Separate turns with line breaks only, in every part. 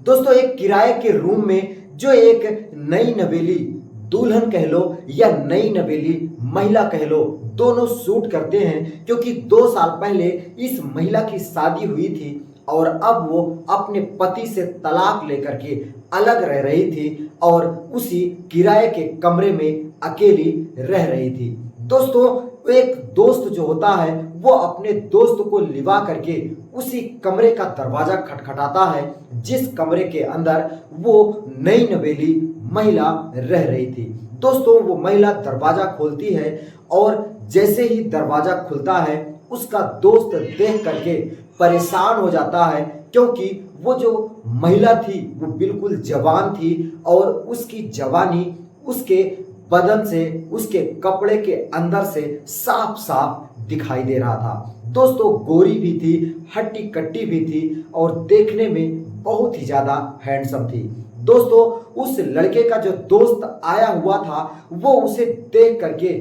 दोस्तों एक किराए के रूम में जो एक नई नवेली दुल्हन कह लो या नई नवेली महिला कह लो, दोनों शूट करते हैं क्योंकि 2 साल पहले इस महिला की शादी हुई थी और अब वो अपने पति से तलाक लेकर के अलग रह रही थी और उसी किराए के कमरे में अकेली रह रही थी। दोस्तों एक दोस्त जो होता है वो अपने दोस्त को लिवा करके उसी कमरे का दरवाजा खटखटाता है जिस कमरे के अंदर वो नई नवेली महिला रह रही थी। दोस्तों वो महिला दरवाजा खोलती है और जैसे ही दरवाजा खुलता है उसका दोस्त देख करके परेशान हो जाता है क्योंकि वो जो महिला थी वो बिल्कुल जवान थी और उसकी जवानी उसके बदन से, उसके कपड़े के अंदर से साफ साफ दिखाई दे रहा था। दोस्तों गोरी भी थी, हट्टी कट्टी भी थी और देखने में बहुत ही ज्यादा हैंडसम थी। दोस्तों उस लड़के का जो दोस्त आया हुआ था वो उसे देख करके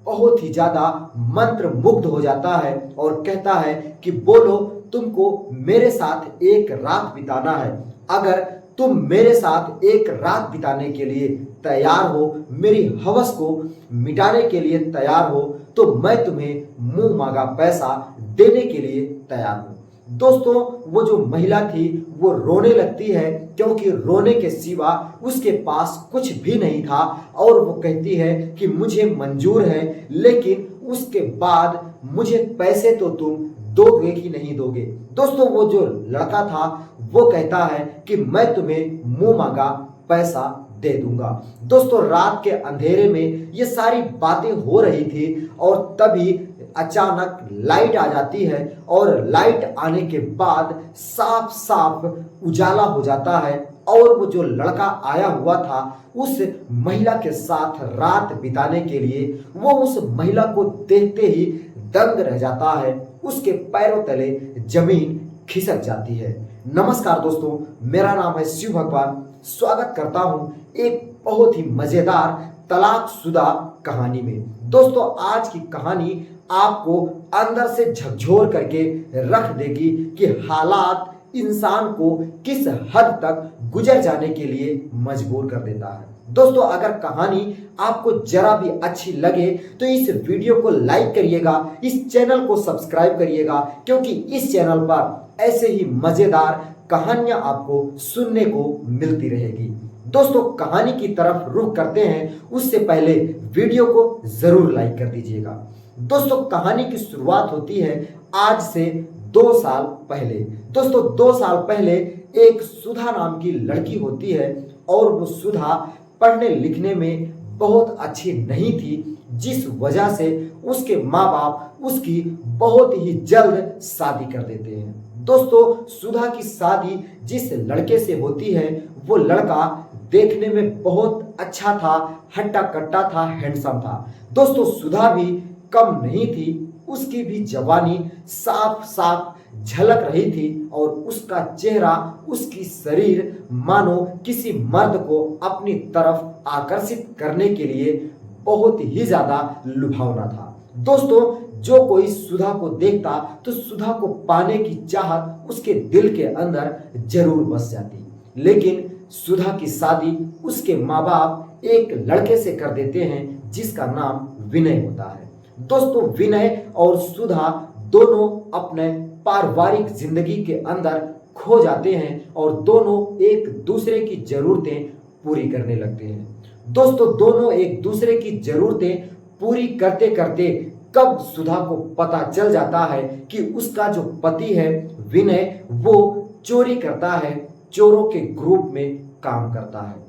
बहुत ही ज्यादा मंत्र मुग्ध हो जाता है और कहता है कि बोलो तुमको मेरे साथ एक रात बिताना है, अगर तुम मेरे साथ एक रात बिताने के लिए तैयार हो, मेरी हवस को मिटाने के लिए तैयार हो, तो मैं तुम्हें मुंह मांगा पैसा देने के लिए तैयार हूं। दोस्तों वो जो महिला थी वो रोने लगती है क्योंकि रोने के सिवा उसके पास कुछ भी नहीं था और वो कहती है कि मुझे मंजूर है, लेकिन उसके बाद मुझे पैसे तो तुम दोगे कि नहीं दोगे। दोस्तों वो जो लड़का था वो कहता है कि मैं तुम्हें मुंह मांगा पैसा दे दूंगा। दोस्तों रात के अंधेरे में ये सारी बातें हो रही थी और तभी अचानक लाइट आ जाती है और लाइट आने के बाद साफ साफ उजाला हो जाता है और वो जो लड़का आया हुआ था उस महिला के साथ रात बिताने के लिए वो उस महिला को देखते ही दंग रह जाता है, उसके पैरों तले जमीन खिसक जाती है। नमस्कार दोस्तों, मेरा नाम है शिव भगवान, स्वागत करता हूं एक बहुत ही मजेदार तलाकशुदा कहानी में। दोस्तों आज की कहानी आपको अंदर से झकझोर करके रख देगी कि हालात इंसान को किस हद तक गुजर जाने के लिए मजबूर कर देता है। दोस्तों अगर कहानी आपको जरा भी अच्छी लगे तो इस वीडियो को लाइक करिएगा, इस चैनल को सब्सक्राइब करिएगा क्योंकि इस चैनल पर ऐसे ही मजेदार कहानियां आपको सुनने को मिलती रहेगी। दोस्तों कहानी की तरफ रुख करते हैं उससे पहले वीडियो को जरूर लाइक कर दीजिएगा। दोस्तों कहानी की शुरुआत होती है आज से 2 साल पहले। दोस्तों 2 साल पहले एक सुधा नाम की लड़की होती है और वो सुधा पढ़ने लिखने में बहुत अच्छी नहीं थी, जिस वजह से उसके माँ बाप उसकी बहुत ही जल्द शादी कर देते हैं। दोस्तों सुधा की शादी जिस लड़के से होती है वो लड़का देखने में बहुत अच्छा था, हट्टा कट्टा था, हैंडसम था। दोस्तों सुधा भी कम नहीं थी, उसकी भी जवानी साफ साफ झलक रही थी और उसका चेहरा, उसकी शरीर मानो किसी मर्द को अपनी तरफ आकर्षित करने के लिए बहुत ही ज्यादा लुभावना था। दोस्तों जो कोई सुधा को देखता तो सुधा को पाने की चाहत उसके दिल के अंदर जरूर बस जाती, लेकिन सुधा की शादी उसके माँ बाप एक लड़के से कर देते हैं जिसका नाम विनय होता है। दोस्तों विनय और सुधा दोनों अपने पारिवारिक जिंदगी के अंदर खो जाते हैं और दोनों एक दूसरे की जरूरतें पूरी करने लगते हैं। दोस्तों दोनों एक दूसरे की जरूरतें पूरी करते करते कब सुधा को पता चल जाता है कि उसका जो पति है विनय वो चोरी करता है, चोरों के ग्रुप में काम करता है।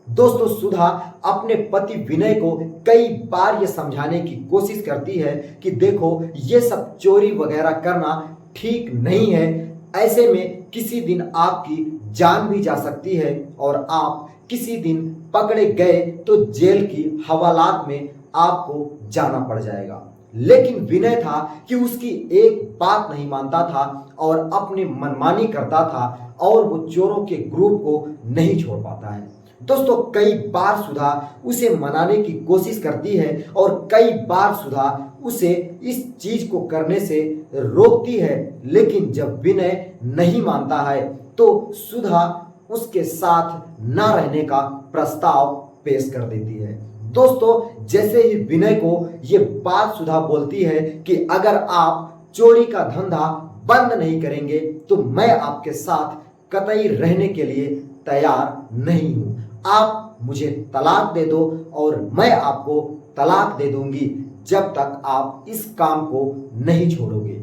दोस्तों सुधा अपने पति विनय को कई बार ये समझाने की कोशिश करती है कि देखो ये सब चोरी वगैरह करना ठीक नहीं है, ऐसे में किसी दिन आपकी जान भी जा सकती है और आप किसी दिन पकड़े गए तो जेल की हवालात में आपको जाना पड़ जाएगा। लेकिन विनय था कि उसकी एक बात नहीं मानता था और अपनी मनमानी करता था और वो चोरों के ग्रुप को नहीं छोड़ पाता है। दोस्तों कई बार सुधा उसे मनाने की कोशिश करती है और कई बार सुधा उसे इस चीज को करने से रोकती है, लेकिन जब विनय नहीं मानता है तो सुधा उसके साथ ना रहने का प्रस्ताव पेश कर देती है। दोस्तों, जैसे ही विनय को ये बात सुधा बोलती है कि अगर आप चोरी का धंधा बंद नहीं करेंगे तो मैं आपके साथ कतई रहने के लिए तैयार नहीं हूं। आप मुझे तलाक दे दो और मैं आपको तलाक दे दूंगी जब तक आप इस काम को नहीं छोड़ोगे।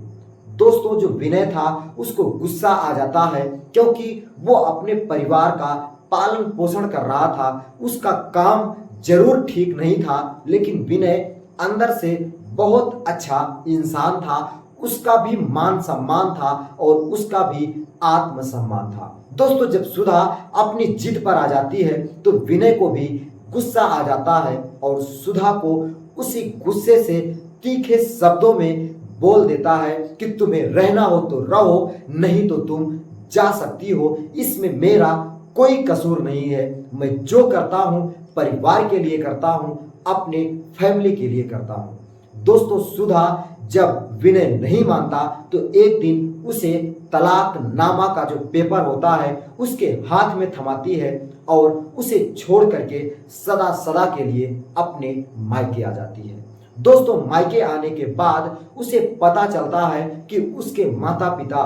दोस्तों, जो विनय था उसको गुस्सा आ जाता है क्योंकि वो अपने परिवार का पालन पोषण कर रहा था। उसका काम जरूर ठीक नहीं था, लेकिन विनय अंदर से बहुत अच्छा इंसान था। उसका भी मान सम्मान था और उसका भी आत्मसम्मान था। दोस्तों, जब सुधा अपनी जिद पर आ जाती है तो विनय को भी गुस्सा आ जाता है और सुधा को उसी गुस्से से तीखे शब्दों में बोल देता है कि तुम्हें रहना हो तो रहो, नहीं तो तुम जा सकती हो। इसमें मेरा कोई कसूर नहीं है। मैं जो करता हूं परिवार के लिए करता हूं, अपने फैमिली के लिए करता हूं। दोस्तों, सुधा जब विनय नहीं मानता तो एक दिन उसे तलाकनामा का जो पेपर होता है उसके हाथ में थमाती है और उसे छोड़ करके सदा सदा के लिए अपने मायके आ जाती है। दोस्तों, मायके आने के बाद उसे पता चलता है कि उसके माता पिता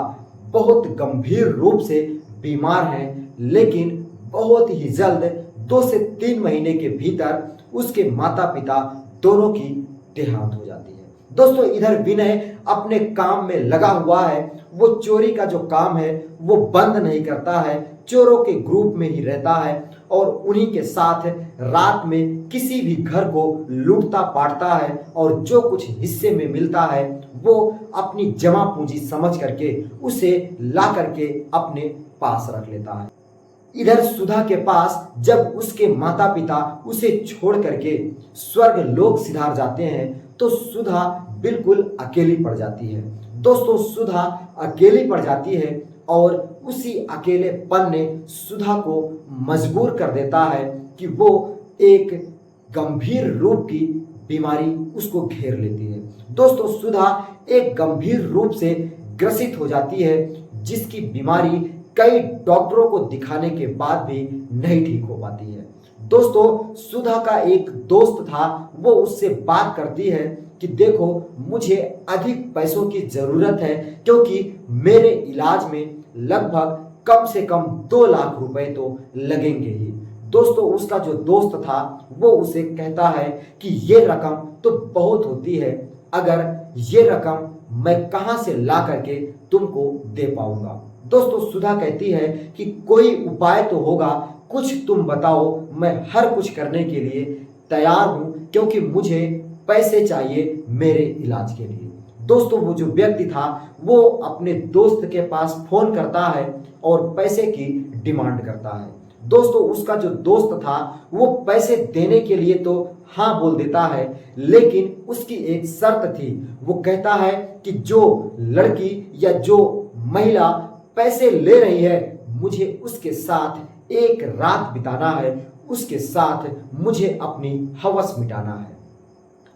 बहुत गंभीर रूप से बीमार हैं, लेकिन बहुत ही जल्द 2 से 3 महीने के भीतर उसके माता पिता दोनों की देहांत हो जाती है। दोस्तों, इधर विनय अपने काम में लगा हुआ है। वो चोरी का जो काम है वो बंद नहीं करता है, चोरों के ग्रुप में ही रहता है और उन्हीं के साथ रात में किसी भी घर को लूटता पाटता है और जो कुछ हिस्से में मिलता है वो अपनी जमा पूंजी समझ करके उसे ला करके अपने पास रख लेता है। इधर सुधा के पास जब उसके माता पिता उसे छोड़ करके स्वर्ग लोक सिधार जाते हैं तो सुधा बिल्कुल अकेली पड़ जाती है। दोस्तों, सुधा अकेली पड़ जाती है और उसी अकेलेपन ने सुधा को मजबूर कर देता है कि वो एक गंभीर रूप की बीमारी उसको घेर लेती है। दोस्तों, सुधा एक गंभीर रूप से ग्रसित हो जाती है जिसकी बीमारी कई डॉक्टरों को दिखाने के बाद भी नहीं ठीक हो पाती है। दोस्तों, सुधा का एक दोस्त था, वो उससे बात करती है कि देखो मुझे अधिक पैसों की जरूरत है क्योंकि मेरे इलाज में लगभग कम से कम 2 लाख रुपए तो लगेंगे ही। दोस्तों, उसका जो दोस्त था वो उसे कहता है कि ये रकम तो बहुत होती है, अगर ये रकम मैं कहां से ला करके तुमको दे पाऊंगा। दोस्तों, सुधा कहती है कि कोई उपाय तो होगा, कुछ तुम बताओ, मैं हर कुछ करने के लिए तैयार हूं क्योंकि मुझे पैसे चाहिए मेरे इलाज के लिए। दोस्तों, वो जो व्यक्ति था वो अपने दोस्त के पास फोन करता है और पैसे की डिमांड करता है। दोस्तों, उसका जो दोस्त था वो पैसे देने के लिए तो हाँ बोल देता है, लेकिन उसकी एक शर्त थी। वो कहता है कि जो लड़की या जो महिला पैसे ले रही है मुझे उसके साथ एक रात बिताना है, उसके साथ मुझे अपनी हवस मिटाना है।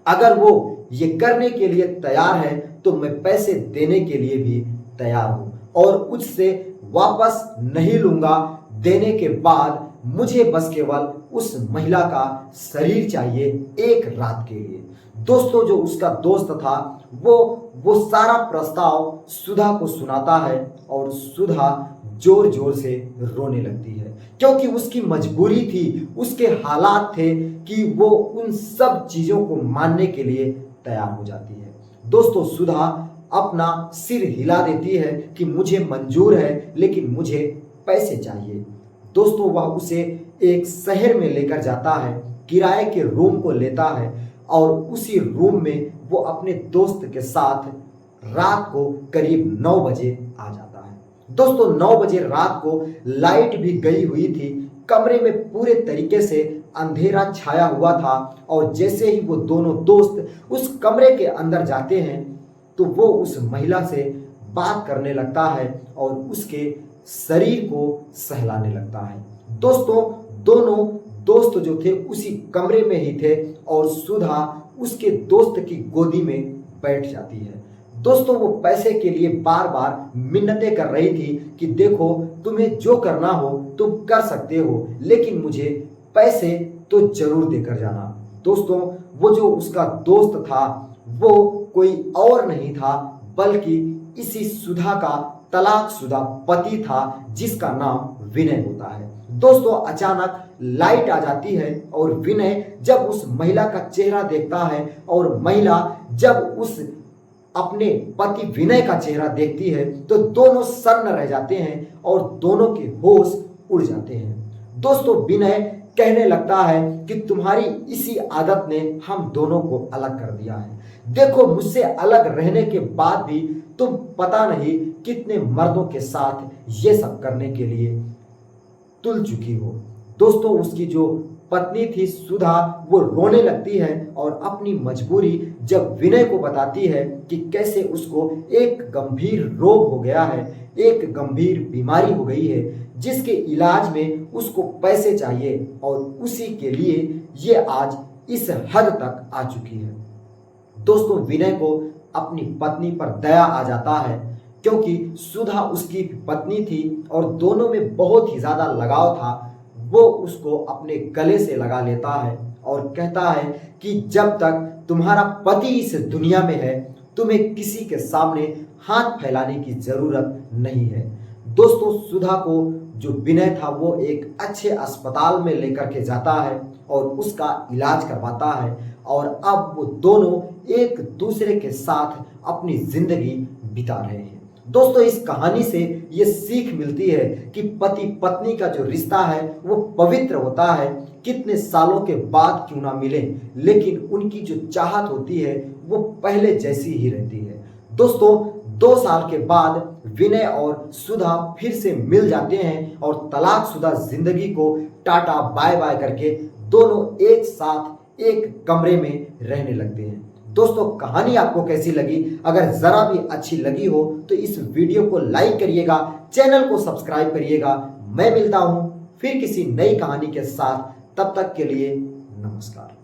अगर वो ये करने के लिए तैयार है तो मैं पैसे देने के लिए भी तैयार हूं और उससे वापस नहीं लूंगा। देने के बाद मुझे बस केवल उस महिला का शरीर चाहिए एक रात के लिए। दोस्तों, जो उसका दोस्त था वो सारा प्रस्ताव सुधा को सुनाता है और सुधा जोर जोर से रोने लगती है क्योंकि उसकी मजबूरी थी, उसके हालात थे कि वो उन सब चीजों को मानने के लिए तैयार हो जाती है। दोस्तों, सुधा अपना सिर हिला देती है कि मुझे मंजूर है, लेकिन मुझे पैसे चाहिए। दोस्तों, वह उसे एक शहर में लेकर जाता है, किराए के रूम को लेता है और उसी रूम में वो अपने दोस्त के साथ रात को करीब 9 बजे आ जाता है। दोस्तों, 9 बजे रात को लाइट भी गई हुई थी, कमरे में पूरे तरीके से अंधेरा छाया हुआ था और जैसे ही वो दोनों दोस्त उस कमरे के अंदर जाते हैं तो वो उस महिला से बात करने लगता है और उसके शरीर को सहलाने लगता है। दोस्तों, दोनों दोस्त जो थे उसी कमरे में ही थे और सुधा उसके दोस्त की गोदी में बैठ जाती है। दोस्तों वो पैसे के लिए बार बार मिन्नतें कर रही थी कि देखो तुम्हें जो करना हो तुम कर सकते हो, लेकिन मुझे पैसे तो जरूर देकर जाना। दोस्तों वो जो उसका दोस्त था वो कोई और नहीं था बल्कि इसी सुधा का तलाकशुदा पति था जिसका नाम विनय होता है। दोस्तों अचानक लाइट आ जाती है और विनय जब उस महिला का चेहरा देखता है और महिला जब उस अपने पति विनय का चेहरा देखती है तो दोनों सन्न रह जाते हैं और दोनों के होश उड़ जाते हैं। दोस्तों विनय कहने लगता है कि तुम्हारी इसी आदत ने हम दोनों को अलग कर दिया है। देखो मुझसे अलग रहने के बाद भी तुम पता नहीं कितने मर्दों के साथ ये सब करने के लिए तुल चुकी हो। दोस्तों उसकी जो पत्नी थी सुधा वो रोने लगती है और अपनी मजबूरी जब विनय को बताती है कि कैसे उसको एक गंभीर रोग हो गया है, एक गंभीर बीमारी हो गई है जिसके इलाज में उसको पैसे चाहिए और उसी के लिए ये आज इस हद तक आ चुकी है। दोस्तों विनय को अपनी पत्नी पर दया आ जाता है क्योंकि सुधा उसकी पत्नी थी और दोनों में बहुत ही ज्यादा लगाव था। वो उसको अपने गले से लगा लेता है और कहता है कि जब तक तुम्हारा पति इस दुनिया में है तुम्हें किसी के सामने हाथ फैलाने की जरूरत नहीं है। दोस्तों सुधा को जो विनय था वो एक अच्छे अस्पताल में लेकर के जाता है और उसका इलाज करवाता है और अब वो दोनों एक दूसरे के साथ अपनी जिंदगी बिता रहे हैं। दोस्तों इस कहानी से ये सीख मिलती है कि पति पत्नी का जो रिश्ता है वो पवित्र होता है, कितने सालों के बाद क्यों ना मिले लेकिन उनकी जो चाहत होती है वो पहले जैसी ही रहती है। दोस्तों 2 साल के बाद विनय और सुधा फिर से मिल जाते हैं और तलाकशुदा जिंदगी को टाटा बाय बाय करके दोनों एक साथ एक कमरे में रहने लगते हैं। दोस्तों कहानी आपको कैसी लगी? अगर जरा भी अच्छी लगी हो तो इस वीडियो को लाइक करिएगा, चैनल को सब्सक्राइब करिएगा। मैं मिलता हूं फिर किसी नई कहानी के साथ, तब तक के लिए नमस्कार।